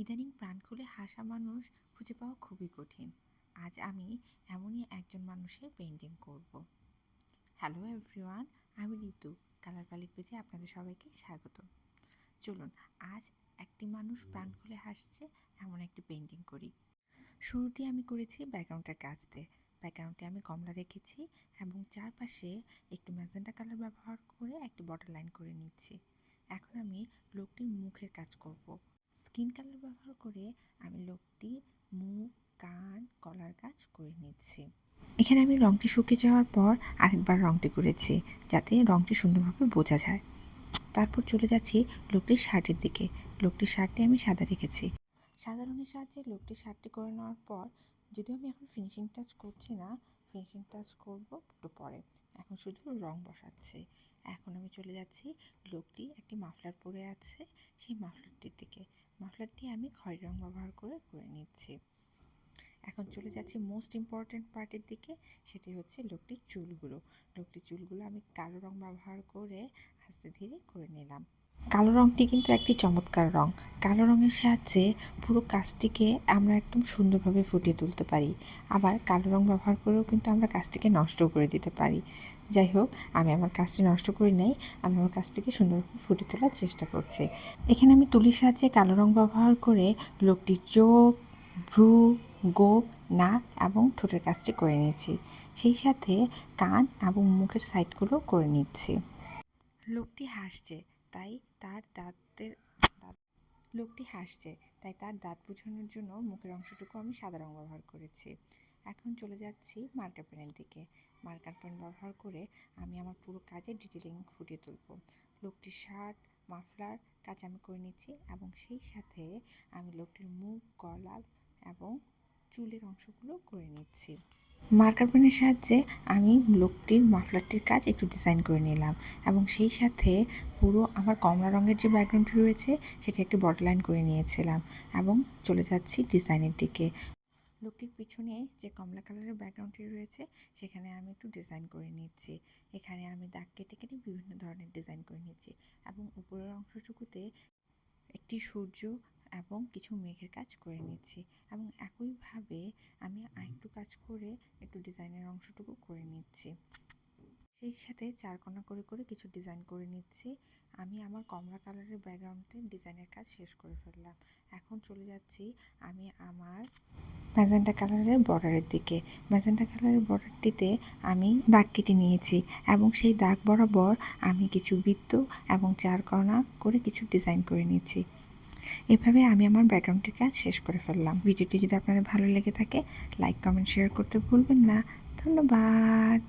ইদানিং প্রাণ খুলে হাসা মানুষ খুঁজে পাওয়া খুবই কঠিন। আজ আমি এমনই একজন মানুষের পেইন্টিং করব। হ্যালো এভরিওয়ান, আমি ঋতু। কালার প্যালেট পেজে আপনাদের সবাইকে স্বাগত। চলুন আজ একটি মানুষ প্রাণ খুলে হাসছে এমন একটি পেইন্টিং করি। শুরুটি আমি করেছি ব্যাকগ্রাউন্ডের কাজ দিয়ে। ব্যাকগ্রাউন্ডে আমি কমলা রেখেছি এবং চারপাশে একটু ম্যাজেন্টা কালার ব্যবহার করে একটি বর্ডার লাইন করে নিচ্ছি। এখন আমি লোকটির মুখের কাজ করব। স্কিন কালার ব্যবহার করে আমি লোকটির মুখ, কান, গলার কাজ করে নিচ্ছি। এখানে আমি রঙটি শুকিয়ে যাওয়ার পর আরেকবার রঙটি করেছি যাতে রঙটি সুন্দরভাবে বোঝা যায়। তারপর চলে যাচ্ছি লোকটির শার্টের দিকে। লোকটির শার্টটি আমি সাদা রেখেছি। সাদা রঙের সাহায্যে লোকটির শার্টটি করে নেওয়ার পর, যদিও আমি এখন ফিনিশিং টাচ করছি না, ফিনিশিং টাচ করব একটু পরে। এখন শুধু রং বসাচ্ছি। এখন আমি চলে যাচ্ছি লোকটি একটি মাফলার পরে আছে সেই মাফলারটির দিকে। মাফলারটি আমি খয়েরি রং ব্যবহার করে নিচ্ছি। এখন চলে যাচ্ছি মোস্ট ইম্পর্ট্যান্ট পার্টের দিকে, সেটি হচ্ছে লোকটির চুলগুলো। লোকটির চুলগুলো আমি কালো রং ব্যবহার করে আস্তে ধীরে করে নিলাম। কালো রঙটি কিন্তু একটি চমৎকার রং। কালো রঙের সাহায্যে পুরো কাজটিকে আমরা একদম সুন্দরভাবে ফুটিয়ে তুলতে পারি। আবার কালো রং ব্যবহার করেও কিন্তু আমরা কাজটিকে নষ্ট করে দিতে পারি। যাই হোক, আমি আমার কাজটি নষ্ট করি নাই, আমি আমার কাজটিকে সুন্দরভাবে ফুটিয়ে তোলার চেষ্টা করছি। এখানে আমি তুলির সাহায্যে কালো রং ব্যবহার করে লোকটির চোখ, ভ্রু, গোঁফ, নাক এবং ঠোঁটের কাজটি করে নিয়েছি। সেই সাথে কান এবং মুখের সাইডগুলো করে নিচ্ছি। লোকটি হাসছে, তাই তার দাঁত বোঝানোর জন্য মুখের অংশটুকু আমি সাদা রং ব্যবহার করেছি। এখন চলে যাচ্ছি মার্কার পেনের দিকে। মার্কার পেন ব্যবহার করে আমি আমার পুরো কাজে ডিটেলিং ফুটিয়ে তুলব। লোকটির শার্ট, মাফলার কাজ আমি করে নিচ্ছি এবং সেই সাথে আমি লোকটির মুখ, গলা এবং চুলের অংশগুলো করে নিচ্ছি। মার্কার পেনের সাহায্যে আমি লোকটির মাফলারটির কাজ একটু ডিজাইন করে নিলাম এবং সেই সাথে পুরো আমার কমলা রঙের যে ব্যাকগ্রাউন্ডটি রয়েছে সেটি একটি বর্ডার লাইন করে নিয়েছিলাম এবং চলে যাচ্ছি ডিজাইনের দিকে। লোকটির পিছনে যে কমলা কালারের ব্যাকগ্রাউন্ডটি রয়েছে সেখানে আমি একটু ডিজাইন করে নিচ্ছি। এখানে আমি দাগ কেটে কেটে বিভিন্ন ধরনের ডিজাইন করে নিচ্ছি এবং উপরের অংশটুকুতে একটি সূর্য এবং কিছু মেঘের কাজ করে নিচ্ছি এবং একইভাবে আমি আরেকটু কাজ করে একটু ডিজাইনের অংশটুকু করে নিচ্ছি। সেই সাথে চারকোনা করে করে কিছু ডিজাইন করে নিচ্ছি। আমি আমার কমলা কালারের ব্যাকগ্রাউন্ডের ডিজাইনের কাজ শেষ করে ফেললাম। এখন চলে যাচ্ছি আমি আমার ম্যাজেন্টা কালারের বর্ডারের দিকে। ম্যাজেন্টা কালারের বর্ডারটিতে আমি দাগ কেটে নিয়েছি এবং সেই দাগ বরাবর আমি কিছু বৃত্ত এবং চারকোনা করে কিছু ডিজাইন করে নিয়েছি। এভাবে আমি আমার ব্যাকগ্রাউন্ডটির কাজ শেষ করে ফেললাম। ভিডিওটি যদি আপনাদের ভালো লেগে থাকে, লাইক, কমেন্ট, শেয়ার করতে ভুলবেন না। ধন্যবাদ।